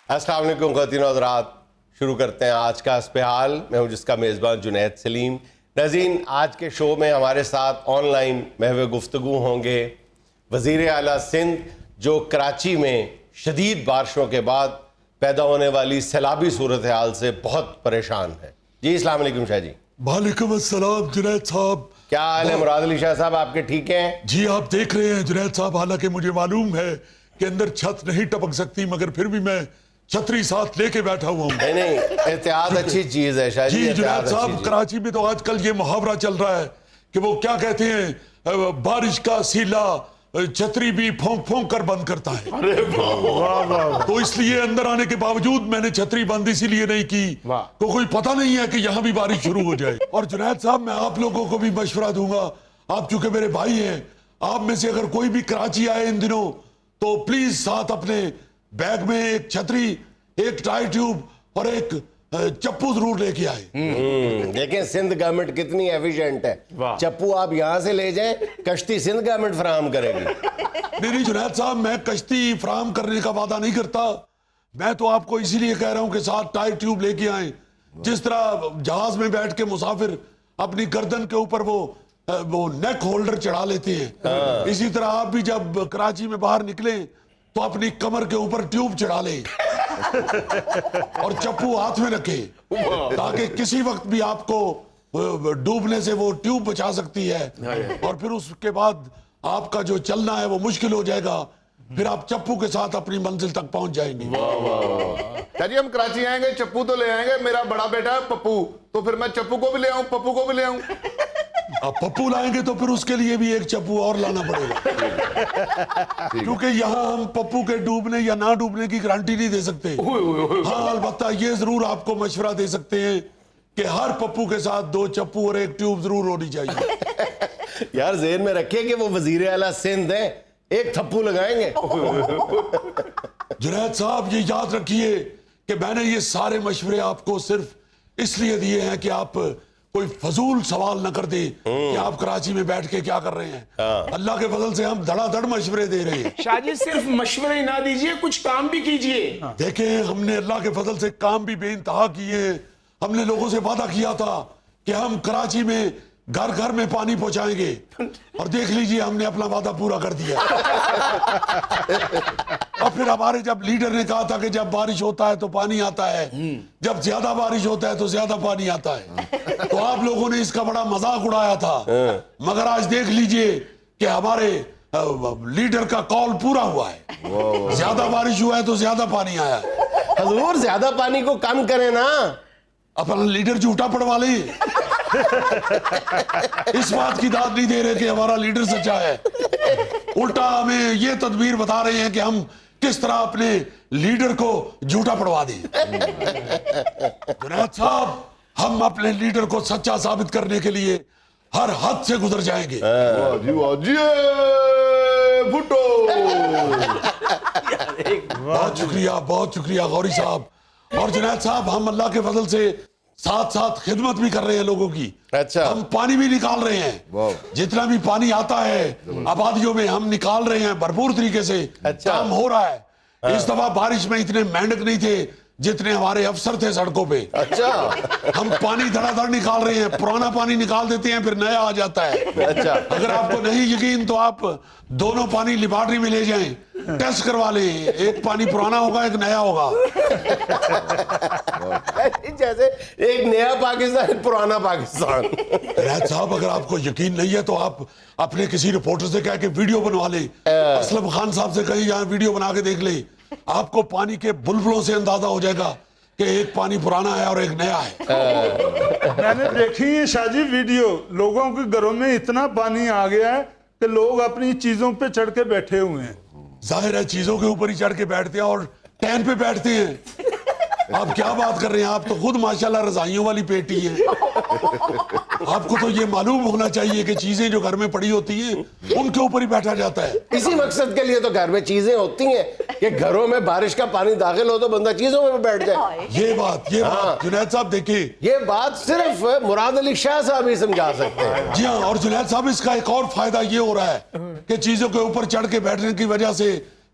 السلام علیکم خواتین و حضرات، شروع کرتے ہیں آج کا حسب حال۔ میں ہوں جس کا میزبان جنید سلیم۔ ناظرین، آج کے شو میں ہمارے ساتھ آن لائن محو گفتگو ہوں گے وزیر اعلیٰ سندھ، جو کراچی میں شدید بارشوں کے بعد پیدا ہونے والی سیلابی صورتحال سے بہت پریشان ہیں۔ جی السلام علیکم شاہ جی۔ وعلیکم السلام جنید صاحب، کیا حال ہے؟ مراد علی شاہ صاحب آپ کے ٹھیک ہیں؟ جی آپ دیکھ رہے ہیں جنید صاحب، حالانکہ مجھے معلوم ہے کہ اندر چھت نہیں ٹپک سکتی، مگر پھر بھی میں چھتری ساتھ لے کے بیٹھا ہوا ہوں۔ نہیں احتیاط اچھی چیز ہے شاہ جی۔ جی جنید صاحب، کراچی میں تو آج کل یہ محاورہ چل رہا ہے کہ وہ کیا کہتے ہیں، بارش کا سیلا چھتری بھی پھونک پھونک کر بند کرتا ہے۔ تو اس لیے اندر آنے کے باوجود میں نے چھتری بند اسی لیے نہیں کی تو کوئی پتہ نہیں ہے کہ یہاں بھی بارش شروع ہو جائے۔ اور جنید صاحب، میں آپ لوگوں کو بھی مشورہ دوں گا، آپ چونکہ میرے بھائی ہیں، آپ میں سے اگر کوئی بھی کراچی آئے ان دنوں تو پلیز ساتھ اپنے بیگ میں ایک چھتری، ایک ٹائی ٹیوب اور ایک چپو ضرور لے کے آئے۔ دیکھیں سندھ گورنمنٹ کتنی ایفیشنٹ ہے، چپو آپ یہاں سے لے جائیں، کشتی سندھ گورنمنٹ فراہم کرے گی۔ نہیں جنید صاحب، میں کشتی فراہم کرنے کا وعدہ نہیں کرتا، میں تو آپ کو اسی لیے کہہ رہا ہوں کہ ساتھ ٹائی ٹیوب لے کے آئیں۔ جس طرح جہاز میں بیٹھ کے مسافر اپنی گردن کے اوپر وہ نیک ہولڈر چڑھا لیتے ہیں، اسی طرح آپ بھی جب کراچی میں باہر نکلیں تو اپنی کمر کے اوپر ٹیوب چڑھا لیں اور چپو ہاتھ میں رکھے، تاکہ کسی وقت بھی آپ کو ڈوبنے سے وہ ٹیوب بچا سکتی ہے، اور پھر اس کے بعد آپ کا جو چلنا ہے وہ مشکل ہو جائے گا، پھر آپ چپو کے ساتھ اپنی منزل تک پہنچ جائیں گے۔ جی ہم کراچی آئیں گے، چپو تو لے آئیں گے، میرا بڑا بیٹا ہے پپو، تو پھر میں چپو کو بھی لے آؤں، پپو کو بھی لے آؤں۔ اب پپو لائیں گے تو پھر اس کے لیے بھی ایک چپو اور لانا پڑے گا، کیونکہ یہاں ہم پپو کے ڈوبنے یا نہ ڈوبنے کی گارنٹی نہیں دے سکتے۔ ہاں البتہ یہ ضرور آپ کو مشورہ دے سکتے ہیں کہ ہر پپو کے ساتھ 2 چپو اور 1 ٹیوب ضرور ہونی چاہیے۔ یار ذہن میں رکھے کہ وہ وزیر اعلیٰ سندھ ہیں، ایک تھپو لگائیں گے۔ جنید صاحب یہ یاد رکھیے کہ میں نے یہ سارے مشورے آپ کو صرف اس لیے دیے ہیں کہ آپ کوئی فضول سوال نہ کر دیں کہ آپ کراچی میں بیٹھ کے کیا کر رہے ہیں۔ اللہ کے فضل سے ہم دھڑا دھڑ مشورے دے رہے ہیں۔ شاہ جی صرف مشورے نہ دیجئے، کچھ کام بھی کیجئے۔ دیکھیں ہم نے اللہ کے فضل سے کام بھی بے انتہا کیے ہیں۔ ہم نے لوگوں سے وعدہ کیا تھا کہ ہم کراچی میں گھر گھر میں پانی پہنچائیں گے، اور دیکھ لیجئے ہم نے اپنا وعدہ پورا کر دیا۔ اور پھر ہمارے جب لیڈر نے کہا تھا کہ جب بارش ہوتا ہے تو پانی آتا ہے، جب زیادہ بارش ہوتا ہے تو زیادہ پانی آتا ہے، تو آپ لوگوں نے اس کا بڑا مذاق اڑایا تھا، مگر آج دیکھ لیجئے کہ ہمارے لیڈر کا قول پورا ہوا ہے، زیادہ بارش ہوا ہے تو زیادہ پانی آیا ہے۔ حضور زیادہ پانی کو کم کریں نا، اپنا لیڈر جھوٹا پڑوا لیں، اس بات کی داد نہیں دے رہے کہ ہمارا لیڈر سچا ہے، الٹا ہمیں یہ تدبیر بتا رہے ہیں کہ ہم کس طرح اپنے لیڈر کو جھوٹا پڑوا دیں۔ جنید صاحب، ہم اپنے لیڈر کو سچا ثابت کرنے کے لیے ہر حد سے گزر جائیں گے۔ بہت شکریہ، بہت شکریہ غوری صاحب۔ اور جنید صاحب، ہم اللہ کے فضل سے ساتھ ساتھ خدمت بھی کر رہے ہیں لوگوں کی۔ اچھا، ہم پانی بھی نکال رہے ہیں، جتنا بھی پانی آتا ہے آبادیوں میں ہم نکال رہے ہیں بھرپور طریقے سے، کام ہو رہا ہے۔ اس دفعہ بارش میں اتنے مینڈک نہیں تھے جتنے ہمارے افسر تھے سڑکوں پہ۔ اچھا، ہم پانی دھڑا دھڑ نکال رہے ہیں، پرانا پانی نکال دیتے ہیں پھر نیا آ جاتا ہے۔ اچھا، اگر آپ کو نہیں یقین تو آپ دونوں پانی لیبارٹری میں لے جائیں، ٹیسٹ کروا لیں، ایک پانی پرانا ہوگا ایک نیا ہوگا۔ جیسے ایک نیا پاکستان ایک پرانا پاکستان۔ رحت صاحب، اگر آپ کو یقین نہیں ہے تو آپ اپنے کسی رپورٹر سے کہہ کے ویڈیو بنوا لیں، اسلم خان صاحب سے کہیں یہاں ویڈیو بنا کے دیکھ لیں، آپ کو پانی کے بلبلوں سے اندازہ ہو جائے گا کہ ایک پانی پرانا ہے اور ایک نیا ہے۔ میں نے دیکھی ہے شاہ جی ویڈیو، لوگوں کے گھروں میں اتنا پانی آ گیا ہے کہ لوگ اپنی چیزوں پہ چڑھ کے بیٹھے ہوئے ہیں۔ ظاہر ہے چیزوں کے اوپر ہی چڑھ کے بیٹھتے ہیں اور ٹین پہ بیٹھتے ہیں۔ آپ کیا بات کر رہے ہیں، آپ تو خود ماشاءاللہ رضائیوں والی پیٹی ہیں۔ آپ کو تو یہ معلوم ہونا چاہیے کہ چیزیں جو گھر میں پڑی ہوتی ہیں ان کے اوپر ہی بیٹھا جاتا ہے۔ اسی مقصد کے لیے تو گھر میں چیزیں ہوتی ہیں کہ گھروں میں بارش کا پانی داخل ہو تو بندہ چیزوں میں بیٹھ جائے۔ یہ بات جنید صاحب دیکھیں، یہ بات صرف مراد علی شاہ صاحب ہی سمجھا سکتے ہیں۔ جی ہاں، اور جنید صاحب اس کا ایک اور فائدہ یہ ہو رہا ہے کہ چیزوں کے اوپر چڑھ کے بیٹھنے کی وجہ سے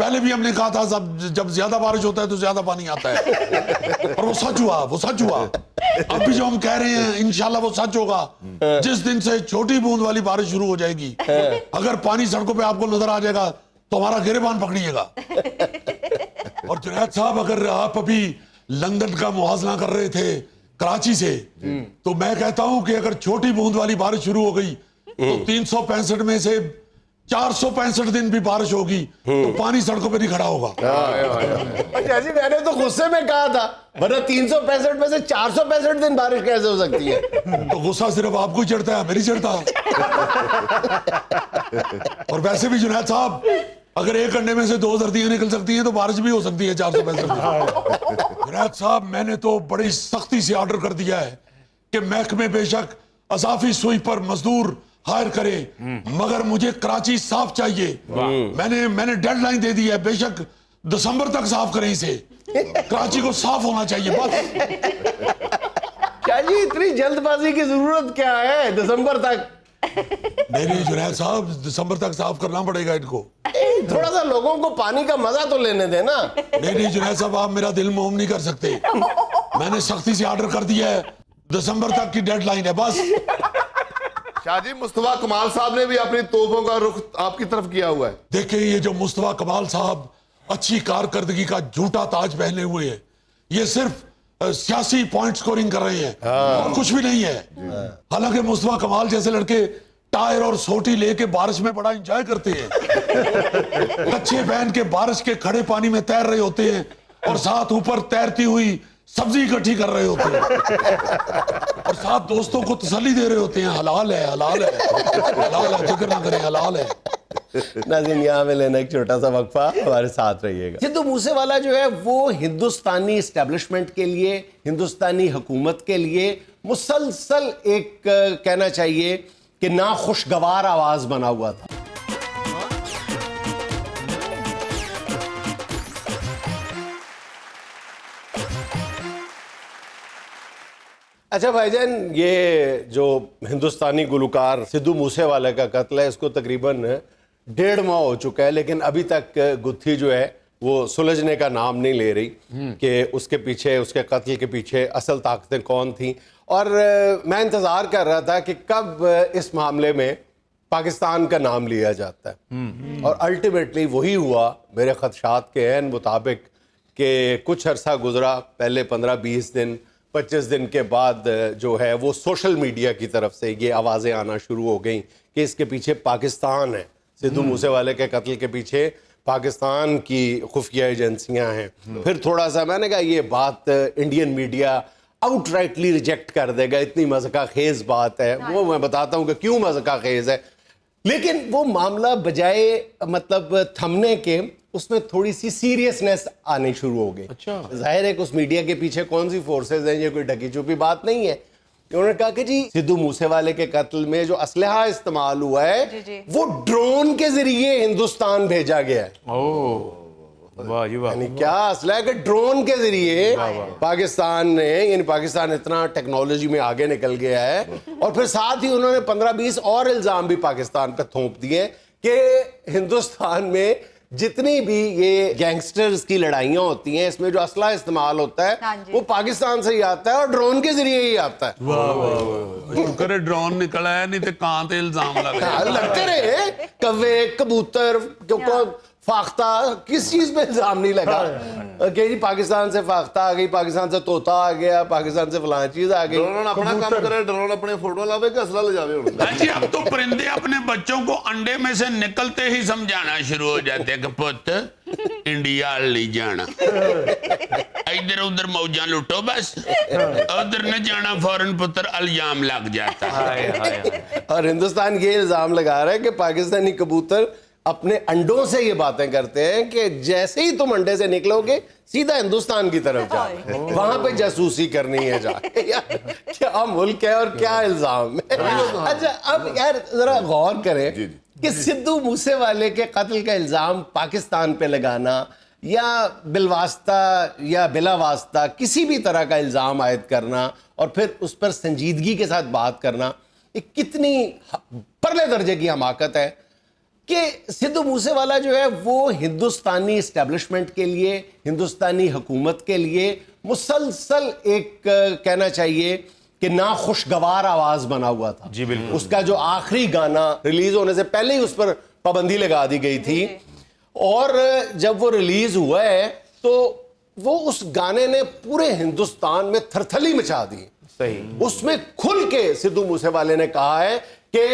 پہلے بھی ہم نے کہا تھا جب زیادہ بارش ہوتا ہے تو زیادہ پانی آتا ہے، اور وہ سچ ہوا. اب بھی جو ہم کہہ رہے ہیں انشاءاللہ وہ سچ ہوگا. جس دن سے چھوٹی بوند والی بارش شروع ہو جائے گی، اگر پانی سڑکوں پہ آپ کو نظر آ جائے گا تو ہمارا گریبان پکڑیے گا. اور جنید صاحب، اگر آپ ابھی لندن کا موازنہ کر رہے تھے کراچی سے، تو میں کہتا ہوں کہ اگر چھوٹی بوند والی بارش شروع ہو گئی تو 365 میں سے 465 دن بھی بارش ہوگی تو پانی سڑکوں پہ نہیں کھڑا ہوگا. اچھا جی، میں نے تو غصے میں کہا تھا، ورنہ 365 میں سے 465 دن بارش کیسے ہو سکتی ہے؟ تو غصہ صرف آپ کو ہی چڑھتا ہے، میری چڑھتا. اور ویسے بھی جنید صاحب، اگر ایک انڈے میں سے 2 زردیاں نکل سکتی ہیں تو بارش بھی ہو سکتی ہے 465 میں. جنید صاحب، میں نے تو بڑی سختی سے آرڈر کر دیا ہے کہ محکمے بے شک اضافی سوئی پر مزدور ہائر کرے، مگر مجھے کراچی صاف چاہیے. میں نے ڈیڈ لائن دے دی ہے، بے شک دسمبر تک صاف کریں اسے. کراچی کو صاف ہونا چاہیے بس. کیا جی اتنی جلد بازی کی ضرورت کیا ہے دسمبر تک؟ نہیں جنید صاحب، دسمبر تک صاف کرنا پڑے گا ان کو. تھوڑا سا لوگوں کو پانی کا مزہ تو لینے دیں نا. نہیں جنید صاحب، آپ میرا دل موم نہیں کر سکتے. میں نے سختی سے آرڈر کر دیا ہے، دسمبر تک کی ڈیڈ لائن ہے بس. شاہ جی، مصطفیٰ کمال صاحب نے بھی اپنی توپوں کا رخ آپ کی طرف کیا ہوا ہے. دیکھیں، یہ جو مصطفیٰ کمال صاحب اچھی کارکردگی کا جھوٹا تاج پہنے ہوئے ہیں، یہ صرف سیاسی پوائنٹ سکورنگ کر رہے ہیں اور کچھ بھی نہیں ہے. حالانکہ مصطفیٰ کمال جیسے لڑکے ٹائر اور سوٹی لے کے بارش میں بڑا انجوائے کرتے ہیں. کچھے پہن کے بارش کے کھڑے پانی میں تیر رہے ہوتے ہیں اور ساتھ اوپر تیرتی ہوئی سبزی اکٹھی کر رہے ہوتے ہیں اور ساتھ دوستوں کو تسلی دے رہے ہوتے ہیں، حلال ہے، حلال ہے، حلال ہے، فکر نہ کریں، حلال ہے. ناظرین، یہاں میں لینا ایک چھوٹا سا وقفہ، ہمارے ساتھ رہیے گا. سدھو موسے والا جو ہے وہ ہندوستانی اسٹیبلشمنٹ کے لیے، ہندوستانی حکومت کے لیے مسلسل ایک کہنا چاہیے کہ ناخوشگوار آواز بنا ہوا تھا. اچھا بھائی جان، یہ جو ہندوستانی گلوکار سدھو موسے والے کا قتل ہے، اس کو تقریباً 1.5 ماہ ہو چکا ہے، لیکن ابھی تک گتھی جو ہے وہ سلجھنے کا نام نہیں لے رہی کہ اس کے پیچھے، اس کے قتل کے پیچھے اصل طاقتیں کون تھیں. اور میں انتظار کر رہا تھا کہ کب اس معاملے میں پاکستان کا نام لیا جاتا ہے، اور الٹیمیٹلی وہی ہوا میرے خدشات کے عین مطابق کہ کچھ عرصہ گزرا، پہلے 15-20 دن 25 دن کے بعد جو ہے وہ سوشل میڈیا کی طرف سے یہ آوازیں آنا شروع ہو گئیں کہ اس کے پیچھے پاکستان ہے، سدھو موسے والے کے قتل کے پیچھے پاکستان کی خفیہ ایجنسیاں ہیں. پھر تھوڑا سا میں نے کہا یہ بات Indian media out rightly reject کر دے گا، اتنی مذاق خیز بات ہے. وہ میں بتاتا ہوں کہ کیوں مذاق خیز ہے. لیکن وہ معاملہ بجائے مطلب تھمنے کے، اس میں تھوڑی سی سیریسنیس آنی شروع ہو گئی. ظاہر ہے کہ اس میڈیا کے پیچھے کون سی فورسز ہیں، یہ کوئی ڈھکی چھپی بات نہیں ہے. انہوں نے کہا کہ جی سدھو موسے والے کے قتل میں جو اسلحہ استعمال ہوا ہے وہ ڈرون کے ذریعے ہندوستان بھیجا گیا ہے. یعنی کیا اسلحہ ہے کہ ڈرون کے ذریعے پاکستان نے، یعنی پاکستان اتنا ٹیکنالوجی میں آگے نکل گیا ہے. اور پھر ساتھ ہی انہوں نے 15-20 اور الزام بھی پاکستان پہ تھوپ دیے کہ ہندوستان میں جتنی بھی یہ گینگسٹرز کی لڑائیاں ہوتی ہیں، اس میں جو اسلحہ استعمال ہوتا ہے وہ پاکستان سے ہی آتا ہے اور ڈرون کے ذریعے ہی آتا ہے. شکر ہے ڈرون نکلا ہے، نہیں تو کہاں تے الزام لگتے رہے کوے، کبوتر، فاختہ، کس چیز پہ الزام نہیں لگا کہ جی پاکستان سے فاختہ آ گئی، پاکستان سے طوطا آ گیا، پاکستان سے فلاں چیز آ گئی. ڈرون اپنا کام کرے، ڈرون اپنے فوٹو لاوے کہ اسلحہ لے جاوے. جی اب تو پرندے اپنے بچوں کو انڈے میں سے نکلتے ہی سمجھانا شروع ہو جاتے ہیں کہ پت انڈیا لے جانا، ادھر ادھر موجاں لٹو، بس ادھر نہ جانا، فوراً پتر الزام لگ جاتا ہے. اور ہندوستان یہ الزام لگا رہا ہے کہ پاکستانی کبوتر اپنے انڈوں سے یہ باتیں کرتے ہیں کہ جیسے ہی تم انڈے سے نکلو گے سیدھا ہندوستان کی طرف جاؤ، وہاں پہ جاسوسی کرنی ہے جا کے. کیا ملک ہے اور کیا الزام ہے. اچھا اب یار ذرا غور کریں کہ سدھو موسے والے کے قتل کا الزام پاکستان پہ لگانا یا بالواسطہ یا بلا واسطہ کسی بھی طرح کا الزام عائد کرنا اور پھر اس پر سنجیدگی کے ساتھ بات کرنا، یہ کتنی پرلے درجے کی حماقت ہے کہ سدھو موسے والا جو ہے وہ ہندوستانی اسٹیبلشمنٹ کے لیے, ہندوستانی حکومت کے لیے مسلسل ایک کہنا چاہیے کہ ناخوشگوار آواز بنا ہوا تھا. جی بالکل. اس کا جو آخری گانا ریلیز ہونے سے پہلے ہی اس پر پابندی لگا دی گئی تھی, اور جب وہ ریلیز ہوا ہے تو وہ اس گانے نے پورے ہندوستان میں تھرتھلی مچا دی. صحیح. اس میں کھل کے سدھو موسے والے نے کہا ہے کہ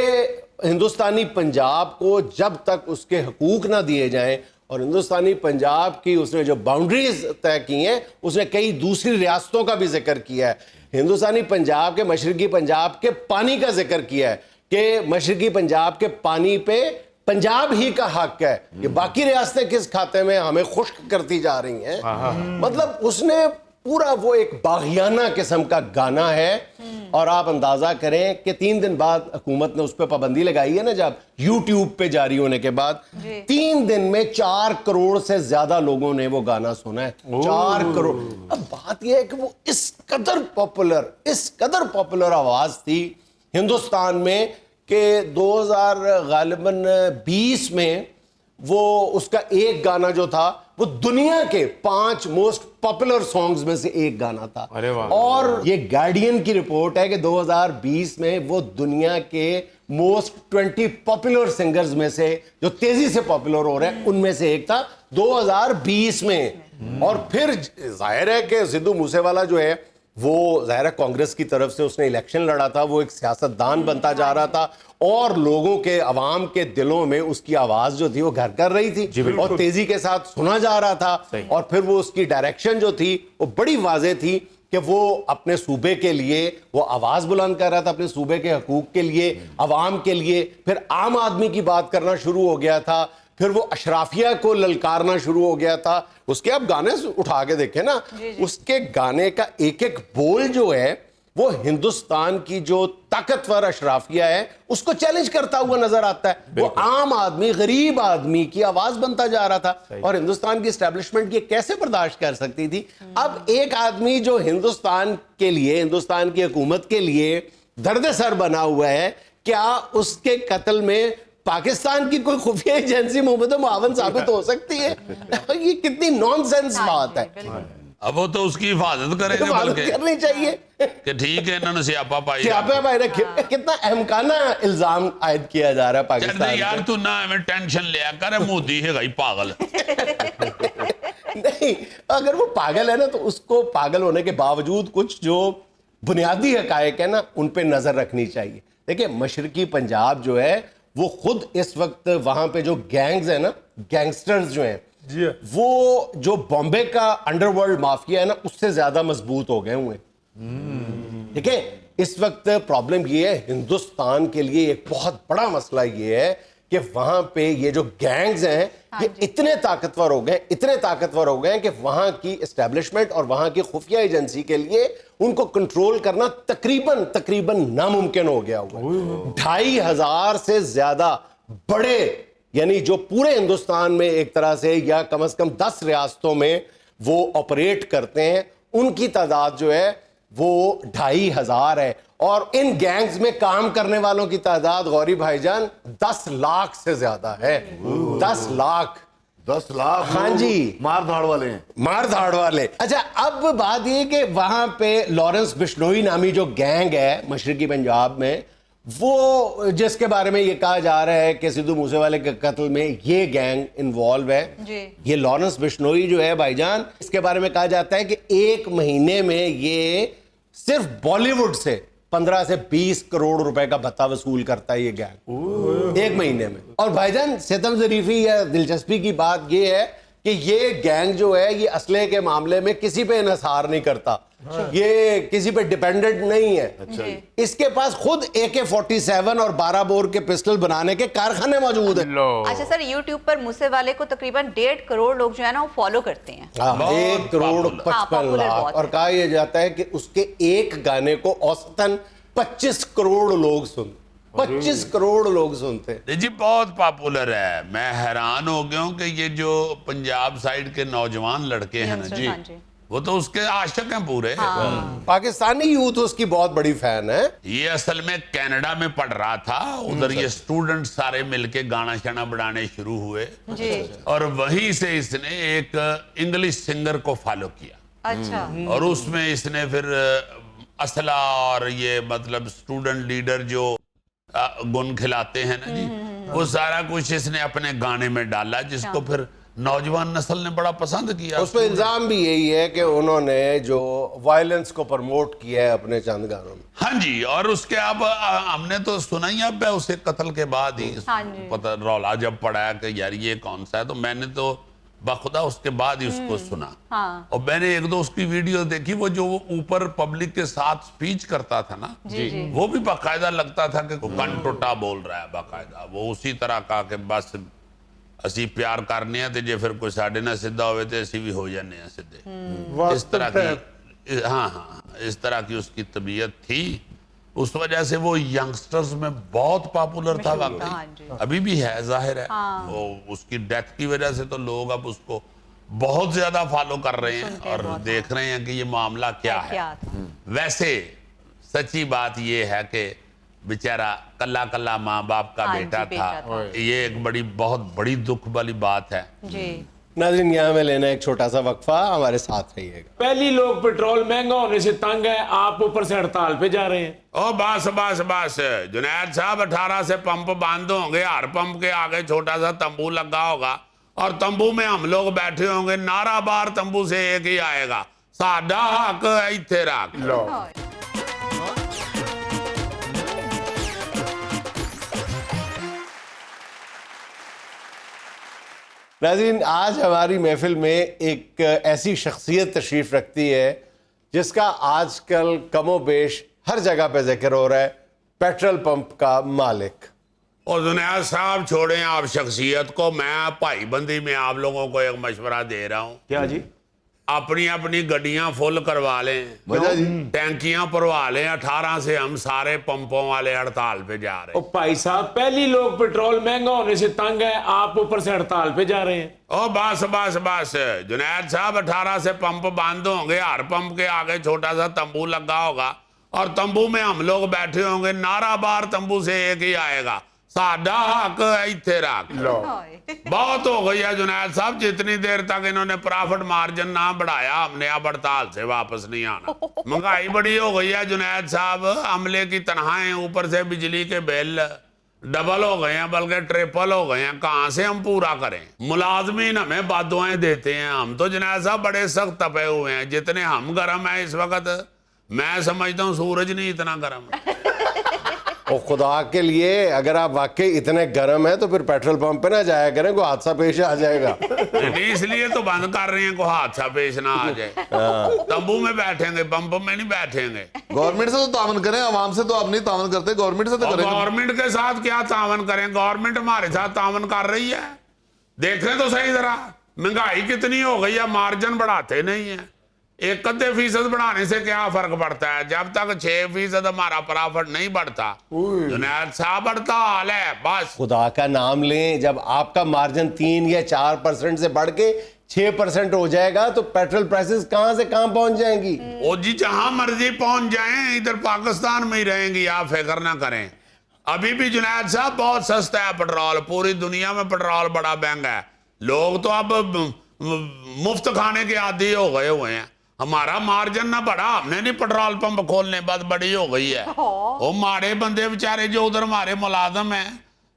ہندوستانی پنجاب کو جب تک اس کے حقوق نہ دیے جائیں, اور ہندوستانی پنجاب کی اس نے جو باؤنڈریز طے کی ہیں, اس نے کئی دوسری ریاستوں کا بھی ذکر کیا ہے. ہندوستانی پنجاب کے مشرقی پنجاب کے پانی کا ذکر کیا ہے کہ مشرقی پنجاب کے پانی پہ پنجاب ہی کا حق ہے, کہ باقی ریاستیں کس کھاتے میں ہمیں خشک کرتی جا رہی ہیں. مطلب اس نے پورا وہ ایک باغیانہ قسم کا گانا ہے. اور آپ اندازہ کریں کہ 3 دن بعد حکومت نے اس پہ پابندی لگائی ہے نا, جب یوٹیوب پہ جاری ہونے کے بعد 3 دن میں 4 کروڑ سے زیادہ لوگوں نے وہ گانا سنا ہے. 4 کروڑ. اب بات یہ ہے کہ وہ اس قدر پاپولر آواز تھی ہندوستان میں کہ 2020 میں وہ اس کا ایک گانا جو تھا وہ دنیا کے 5 موسٹ پاپولر سانگز میں سے ایک گانا تھا. اور یہ گارڈین کی رپورٹ ہے کہ 2020 میں وہ دنیا کے موسٹ 20 پاپولر سنگرز میں سے جو تیزی سے پاپولر ہو رہے ہیں ان میں سے ایک تھا 2020 میں. اور پھر ظاہر ہے کہ سدھو موسے والا جو ہے وہ ظاہر ہے کانگریس کی طرف سے اس نے الیکشن لڑا تھا, وہ ایک سیاستدان بنتا جا رہا تھا, اور لوگوں کے عوام کے دلوں میں اس کی آواز جو تھی وہ گھر کر رہی تھی اور تیزی کے ساتھ سنا جا رہا تھا. اور پھر وہ اس کی ڈائریکشن جو تھی وہ بڑی واضح تھی کہ وہ اپنے صوبے کے لیے وہ آواز بلند کر رہا تھا, اپنے صوبے کے حقوق کے لیے, عوام کے لیے. پھر عام آدمی کی بات کرنا شروع ہو گیا تھا, پھر وہ اشرافیہ کو للکارنا شروع ہو گیا تھا. اس کے اب گانے اٹھا کے دیکھیں نا, اس کے گانے کا ایک ایک بول جو ہے وہ ہندوستان کی جو طاقتور اشرافیہ ہے اس کو چیلنج کرتا ہوا نظر آتا ہے. وہ عام آدمی, غریب آدمی کی آواز بنتا جا رہا تھا, اور ہندوستان کی اسٹیبلشمنٹ یہ کیسے برداشت کر سکتی تھی. اب ایک آدمی جو ہندوستان کے لیے, ہندوستان کی حکومت کے لیے درد سر بنا ہوا ہے, کیا اس کے قتل میں پاکستان کی کوئی خفیہ ایجنسی محمد معاون ثابت ہو سکتی ہے؟ یہ کتنی نان سینس بات ہے. اب وہ تو اس کی حفاظت کریں گے, بلکہ کرنی چاہیے کہ ٹھیک ہے انہوں نے سیاپا پائی. سیاپا پائی رکھے. کتنا احمقانہ الزام عائد کیا جا رہا ہے پاکستان یار, تو نہ ہمیں ٹینشن لیا کر, مودی ہے گئی پاگل. نہیں, اگر وہ پاگل ہے نا تو اس کو پاگل ہونے کے باوجود کچھ جو بنیادی حقائق ہے نا ان پہ نظر رکھنی چاہیے. دیکھیں مشرقی پنجاب جو ہے وہ خود اس وقت وہاں پہ جو گینگز ہیں نا, گینگسٹرز جو ہیں, وہ جو بامبے کا انڈر ورلڈ مافیا ہے نا اس سے زیادہ مضبوط ہو گئے ہوئے. ٹھیک ہے, اس وقت پرابلم یہ ہے ہندوستان کے لیے ایک بہت بڑا مسئلہ یہ ہے کہ وہاں پہ یہ جو گینگز ہیں یہ اتنے طاقتور ہو گئے ہیں کہ وہاں کی اسٹیبلشمنٹ اور وہاں کی خفیہ ایجنسی کے لیے ان کو کنٹرول کرنا تقریباً ناممکن ہو گیا ہوا ہے. 2500 سے زیادہ بڑے, یعنی جو پورے ہندوستان میں ایک طرح سے یا کم از کم 10 ریاستوں میں وہ آپریٹ کرتے ہیں, ان کی تعداد جو ہے وہ 2500 ہے. اور ان گینگز میں کام کرنے والوں کی تعداد غوری بھائی جان 10 لاکھ سے زیادہ ہے. 10 لاکھ. ہاں جی, مار دھاڑ والے. اچھا, اب بات یہ کہ وہاں پہ لارنس بشنوئی نامی جو گینگ ہے مشرقی پنجاب میں, وہ جس کے بارے میں یہ کہا جا رہا ہے کہ سدھو موسے والے کے قتل میں یہ گینگ انوالو ہے. یہ لارنس بشنوئی جو ہے بھائی جان, اس کے بارے میں کہا جاتا ہے کہ 1 مہینے میں یہ صرف بالی ووڈ سے 15 سے 20 کروڑ روپے کا بھتہ وصول کرتا ہے یہ گینگ 1 مہینے میں. اور بھائی جان ستم ظریفی یا دلچسپی کی بات یہ ہے کہ یہ گینگ جو ہے یہ اسلحے کے معاملے میں کسی پہ انحصار نہیں کرتا, یہ کسی پہ ڈیپینڈنٹ نہیں ہے. اس کے پاس خود AK-47 اور 12 بور کے پسٹل بنانے کے کارخانے موجود ہیں. اچھا سر, یوٹیوب پر موسے والے کو تقریباً 1.5 کروڑ لوگ جو ہے نا وہ فالو کرتے ہیں. 1 کروڑ 55 لاکھ. اور کہا یہ جاتا ہے کہ اس کے ایک گانے کو اوسطاً 25 کروڑ لوگ سنتے. 25 کروڑ لوگ سنتے ہیں جی, بہت پاپولر ہے. میں حیران ہو گیا ہوں کہ یہ جو پنجاب سائیڈ کے نوجوان لڑکے ہیں نا جی, وہ تو اس کے عاشق ہیں پورے. پاکستانی یوتھ اس کی بہت بڑی فین ہے. یہ اصل میں کینیڈا میں پڑھ رہا تھا, ادھر یہ اسٹوڈنٹ سارے مل کے گانا شانا بڑھانے شروع ہوئے جی اور وہیں سے اس نے ایک انگلش سنگر کو فالو کیا. اچھا اور اس میں اس نے پھر اسلحہ اور یہ مطلب اسٹوڈنٹ لیڈر جو گن کھلاتے ہیں نا جی, وہ سارا کچھ اس نے اپنے گانے میں ڈالا, جس کو پھر نوجوان نسل نے بڑا پسند کیا. اس پہ الزام بھی یہی ہے کہ انہوں نے جو وائلنس کو پروموٹ کیا ہے اپنے چند گانوں میں. ہاں جی, اور اس کے اب ہم نے تو سنا ہی اب اسے قتل کے بعد ہی پتہ رولا جب پڑا کہ یار یہ کون سا ہے, تو میں نے تو بخدا اس کے بعد ہی اس کو سنا. اور میں نے ایک دو اس کی ویڈیو دیکھی, وہ جو اوپر پبلک کے ساتھ سپیچ کرتا تھا نا, وہ بھی باقاعدہ لگتا تھا کہ کن ٹوٹا بول رہا ہے باقاعدہ. وہ اسی طرح کا کہ بس اسی پیار کرنے ہیں تے جے پھر کوئی ساڑھے نہ سدھا ہوئے تے اسی بھی ہو جانے ہیں سدھے. اس طرح کی ہاں اس طرح کی اس کی طبیعت تھی. اس وجہ سے وہ ینگسٹرز میں بہت پاپولر تھا واقعی, ابھی بھی ہے ظاہر ہے. وہ اس کی ڈیتھ کی وجہ سے تو لوگ اب اس کو بہت زیادہ فالو کر رہے ہیں اور دیکھ رہے ہیں کہ یہ معاملہ کیا ہے. ویسے سچی بات یہ ہے کہ بیچارہ کلا کلا ماں باپ کا بیٹا تھا, یہ ایک بہت بڑی دکھ والی بات ہے. ناظرین یہاں میں لینا ایک چھوٹا سا وقفہ, ہمارے ساتھ رہیے گا. پہلی لوگ پیٹرول مہنگا ہونے سے تنگ ہے, آپ اوپر سے ہڑتال پہ جا رہے ہیں. او بس بس بس جنید صاحب, 18 سے پمپ بند ہوں گے, ہر پمپ کے آگے چھوٹا سا تمبو لگا ہوگا اور تمبو میں ہم لوگ بیٹھے ہوں گے. نعرہ بار تمبو سے ایک ہی آئے گا, ساڈا حق ایتھے رکھ. ناظرین آج ہماری محفل میں ایک ایسی شخصیت تشریف رکھتی ہے جس کا آج کل کم و بیش ہر جگہ پہ ذکر ہو رہا ہے, پیٹرول پمپ کا مالک. اور جنید صاحب چھوڑیں آپ شخصیت کو, میں بھائی بندی میں آپ لوگوں کو ایک مشورہ دے رہا ہوں. کیا جی؟ اپنی اپنی گڈیاں فل کروا لیں, ٹینکیاں پروا لیں. 18 سے ہم سارے پمپوں والے ہڑتال پہ جا رہے ہیں. بھائی صاحب پہلی لوگ پیٹرول مہنگا ہونے سے تنگ ہے, آپ اوپر سے ہڑتال پہ جا رہے ہیں. او بس بس بس جنید صاحب, 18 سے پمپ بند ہوں گے, ہر پمپ کے آگے چھوٹا سا تمبو لگا ہوگا اور تمبو میں ہم لوگ بیٹھے ہوں گے. نعرہ بار تمبو سے ایک ہی آئے گا, ساڈا حق ایتھے رکھ. بہت ہو گئی ہے جنید صاحب, جتنی دیر تک انہوں نے پرافٹ مارجن نہ بڑھایا ہم نے اب ہڑتال سے واپس نہیں آنا. مہنگائی بڑی ہو گئی ہے جنید صاحب, عملے کی تنخواہیں, اوپر سے بجلی کے بل ڈبل ہو گئے ہیں بلکہ ٹریپل ہو گئے ہیں. کہاں سے ہم پورا کریں؟ ملازمین ہمیں بددعائیں دیتے ہیں. ہم تو جنید صاحب بڑے سخت تپے ہوئے ہیں. جتنے ہم گرم ہیں اس وقت, میں سمجھتا ہوں سورج نہیں اتنا گرم ہے. اور خدا کے لیے اگر آپ واقعی اتنے گرم ہیں تو پھر پیٹرول پمپ پہ نہ جایا کریں, کوئی حادثہ پیش آ جائے گا. اس لیے تو بند کر رہے ہیں کوئی حادثہ پیش نہ آ جائے. تمبو میں بیٹھیں گے, پمپ میں نہیں بیٹھیں گے. گورنمنٹ سے تو تعاون کریں, عوام سے تو آپ نہیں تعاون کرتے, گورنمنٹ سے تو کریں. گورنمنٹ کے ساتھ کیا تعاون کریں؟ گورنمنٹ ہمارے ساتھ تعاون کر رہی ہے. دیکھیں تو صحیح ذرا, مہنگائی کتنی ہو گئی ہے, مارجن بڑھاتے نہیں ہیں. 1% بڑھانے سے کیا فرق پڑتا ہے جب تک 6% ہمارا پرافٹ نہیں بڑھتا. جنید صاحب بڑھتا حال ہے بس. خدا کا نام لیں, جب آپ کا مارجن 3 یا 4% سے بڑھ کے 6% ہو جائے گا تو پیٹرول پرائسز کہاں سے کہاں پہنچ جائیں گی. او جی جہاں مرضی پہنچ جائیں, ادھر پاکستان میں ہی رہیں گی, آپ فکر نہ کریں. ابھی بھی جنید صاحب بہت سستا ہے پیٹرول, پوری دنیا میں پیٹرول بڑا مہنگا ہے. لوگ تو اب مفت کھانے کے عادی ہو گئے ہوئے ہیں. ہمارا مارجن نہ بڑھا, ہم نے نہیں پیٹرول پمپ کھولنے بعد بڑی ہو گئی ہے. وہ ماڑے بندے بیچارے جو ادھر ہمارے ملازم ہیں,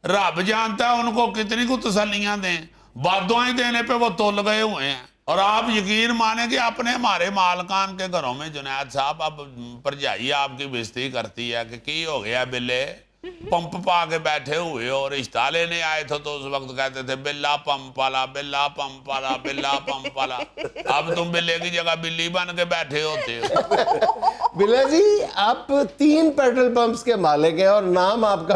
رب جانتا ہے ان کو کتنی کو تسلیاں دیں, بددعائیں دینے پہ وہ تل گئے ہوئے ہیں. اور آپ یقین مانیں کہ اپنے ہمارے مالکان کے گھروں میں جنید صاحب اب پرجائی آپ کی بےزتی کرتی ہے کہ کی ہو گیا بلے, پمپ پا کے بیٹھے ہوئے اور رشتہ لینے آئے تھے تو اس وقت کہتے تھے بلا پمپ والا, بلا پمپ والا, بلا پمپ والا. اب تم بلے کی جگہ بلی بن کے بیٹھے ہوتے ہو. بلا جی آپ 3 پیٹرول پمپس کے مالک ہیں اور نام آپ کا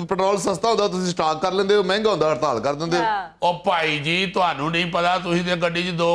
ਪੈਟਰੋਲ ਸਸਤਾ ਹੁੰਦਾ ਤੁਸੀਂ ਸਟਾਕ ਕਰ ਲੈਂਦੇ ਹੋ, ਮਹਿੰਗਾ ਹੁੰਦਾ ਹੜਤਾਲ ਕਰ ਦਿੰਦੇ ਹੋ। ਉਹ ਭਾਈ ਜੀ ਤੁਹਾਨੂੰ ਨਹੀਂ ਪਤਾ, ਤੁਸੀਂ ਤੇ ਗੱਡੀ 'ਚ 2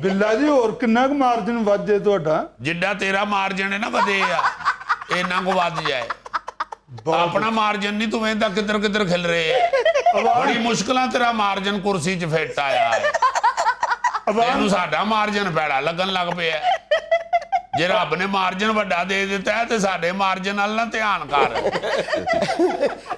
ਬਿੱਲਾ ਜੀ ਹੋਰ ਕਿੰਨਾ ਕੁ ਮਾਰਜਨ ਵੱਧ ਜੇ ਤੁਹਾਡਾ? ਜਿੱਡਾ ਤੇਰਾ ਮਾਰਜਨ ਹੈ ਨਾ ਵਧੇ ਆ, ਇੰਨਾ ਕੁ ਵੱਧ ਜਾਏ। ਆਪਣਾ ਮਾਰਜਨ ਨਹੀਂ, ਤੂੰ ਵੇਂਦਾ ਕਿੱਧਰ ਕਿੱਧਰ ਖਿਲ ਰਹੇ ਆ। ਬੜੀ ਮੁਸ਼ਕਲਾਂ ਤੇਰਾ ਮਾਰਜਨ ਕੁਰਸੀ 'ਚ ਫਿੱਟ ਆਇਆ ਹੈ। ਇਹਨੂੰ ਸਾਡਾ ਮਾਰਜਨ ਭੈੜਾ ਲੱਗਣ ਲੱਗ ਪਿਆ। ਜੇ ਰੱਬ ਨੇ ਮਾਰਜਨ ਵੱਡਾ ਦੇ ਦਿੱਤਾ ਹੈ ਤੇ ਸਾਡੇ ਮਾਰਜਨ ਵੱਲ ਨਾ ਧਿਆਨ ਕਰ।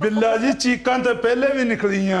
ਬਿੱਲਾ ਜੀ ਚੀਕਾਂ ਤੇ ਪਹਿਲੇ ਵੀ ਨਿਕਲੀਆਂ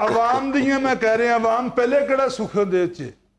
ਆਵਾਮ ਦੀਆਂ ਮੈਂ ਕਹਿ ਰਿਹਾ, ਆਵਾਮ ਪਹਿਲੇ ਕਿਹੜਾ ਸੁੱਖ ਦੇ ਚ।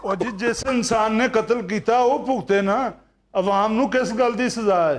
ਉਹ ਜੀ ਜਿਸ ਇਨਸਾਨ ਨੇ ਕਤਲ ਕੀਤਾ ਉਹ ਭੁਗਤੇ ਨਾ, ਆਵਾਮ ਨੂੰ ਕਿਸ ਗੱਲ ਦੀ ਸਜ਼ਾ ਹੈ?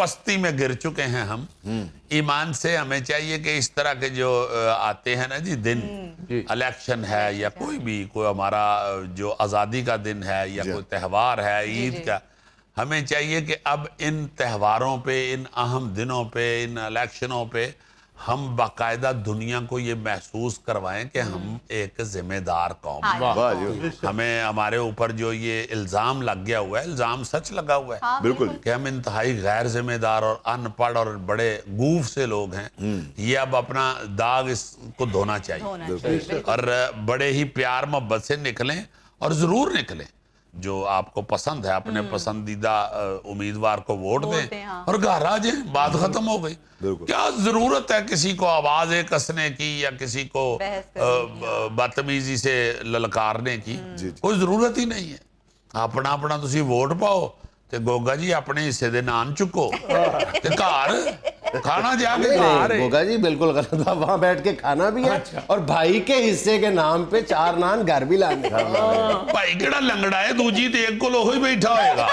پستی میں گر چکے ہیں ہم ایمان سے. ہمیں چاہیے کہ اس طرح کے جو آتے ہیں نا جی دن, الیکشن ہے یا کوئی بھی کوئی ہمارا جو آزادی کا دن ہے یا کوئی تہوار ہے عید کا, ہمیں چاہیے کہ اب ان تہواروں پہ, ان اہم دنوں پہ, ان الیکشنوں پہ ہم باقاعدہ دنیا کو یہ محسوس کروائیں کہ ہم ایک ذمہ دار قوم ہیں. ہمیں ہمارے اوپر جو یہ الزام لگ گیا ہوا ہے, الزام سچ لگا ہوا ہے بالکل کہ ہم انتہائی غیر ذمہ دار اور ان پڑھ اور بڑے گوف سے لوگ ہیں. یہ اب اپنا داغ اس کو دھونا چاہیے اور بڑے ہی پیار محبت سے نکلیں اور ضرور نکلیں. جو آپ کو پسند ہے اپنے پسندیدہ امیدوار کو ووٹ دیں اور گھر آ جائیں, بات ختم ہو گئی. کیا ضرورت ہے کسی کو آوازیں کسنے کی یا کسی کو بدتمیزی سے للکارنے کی؟ کوئی ضرورت ہی نہیں ہے. اپنا اپنا تسی ووٹ پاؤ تے گوگا جی اپنے حصے دے نان چکو تے گھر کھانا جا کے گھر. گوگا جی بالکل غلط بات, وہاں بیٹھ کے کھانا بھی ہے اور بھائی کے حصے کے نام پہ 4 نان گھر بھی لانے. بھائی کیڑا لنگڑا ہے, دوجی تے ایک کو لوگ ہی بیٹھا ہوئے گا.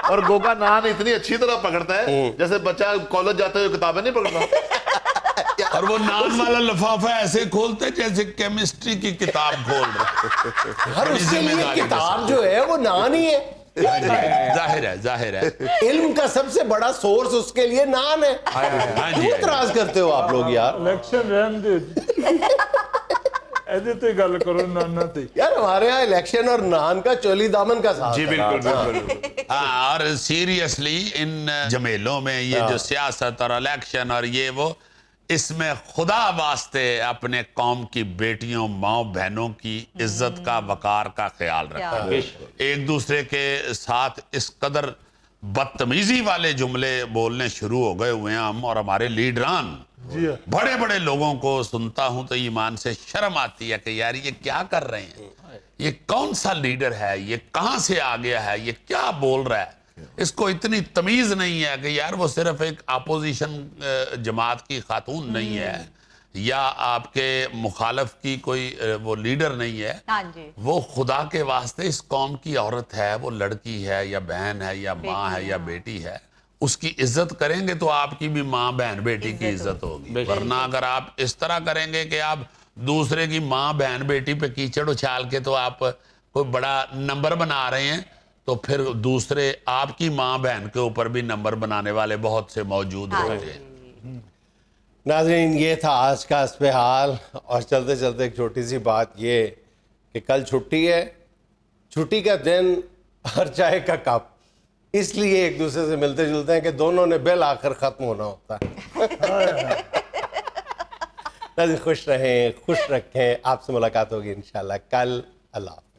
اور گوگا نان اتنی اچھی طرح پکڑتا ہے جیسے بچہ کالج جاتے ہوئے کتابیں نہیں پکڑتا. اور وہ نان والا لفافہ ایسے کھولتے جیسے کیمسٹری کی کتاب کھول رہے. اور اس کے لیے کتاب جو ہے وہ نان ہی ہے. ظاہر ہے علم کا سب سے بڑا سورس اس کے لیے نان ہے. کیوں اعتراض کرتے ہو آپ لوگ یار؟ الیکشن رہن دے ایسے تو گل کرو نانا تے یار, ہمارے ہاں الیکشن اور نان کا چولی دامن کا ساتھ. جی بالکل. اور سیریسلی ان جمیلوں میں یہ جو سیاست اور الیکشن اور یہ وہ, اس میں خدا واسطے اپنے قوم کی بیٹیوں, ماؤں, بہنوں کی عزت کا, وقار کا خیال رکھیں. ایک دوسرے کے ساتھ اس قدر بدتمیزی والے جملے بولنے شروع ہو گئے ہوئے ہیں ہم, اور ہمارے لیڈران بڑے بڑے لوگوں کو سنتا ہوں تو ایمان سے شرم آتی ہے کہ یار یہ کیا کر رہے ہیں, یہ کون سا لیڈر ہے, یہ کہاں سے آ گیا ہے, یہ کیا بول رہا ہے. اس کو اتنی تمیز نہیں ہے کہ یار وہ صرف ایک اپوزیشن جماعت کی خاتون نہیں ہے یا آپ کے مخالف کی کوئی وہ لیڈر نہیں ہے. وہ خدا کے واسطے اس قوم کی عورت ہے, وہ لڑکی ہے یا بہن ہے یا ماں ہے یا بیٹی ہے. اس کی عزت کریں گے تو آپ کی بھی ماں, بہن, بیٹی کی عزت ہوگی. ورنہ اگر آپ اس طرح کریں گے کہ آپ دوسرے کی ماں, بہن, بیٹی پہ کیچڑ اچھال کے تو آپ کوئی بڑا نمبر بنا رہے ہیں, تو پھر دوسرے آپ کی ماں بہن کے اوپر بھی نمبر بنانے والے بہت سے موجود ہوتے ہیں. ناظرین, یہ تھا آج کا اس پہ حال. اور چلتے چلتے ایک چھوٹی سی بات یہ کہ کل چھٹی ہے, چھٹی کا دن اور چائے کا کپ, اس لیے ایک دوسرے سے ملتے جلتے ہیں کہ دونوں نے بالآخر ختم ہونا ہوتا ہے. ناظرین خوش رہیں, خوش رکھیں. آپ سے ملاقات ہوگی انشاءاللہ کل. اللہ حافظ.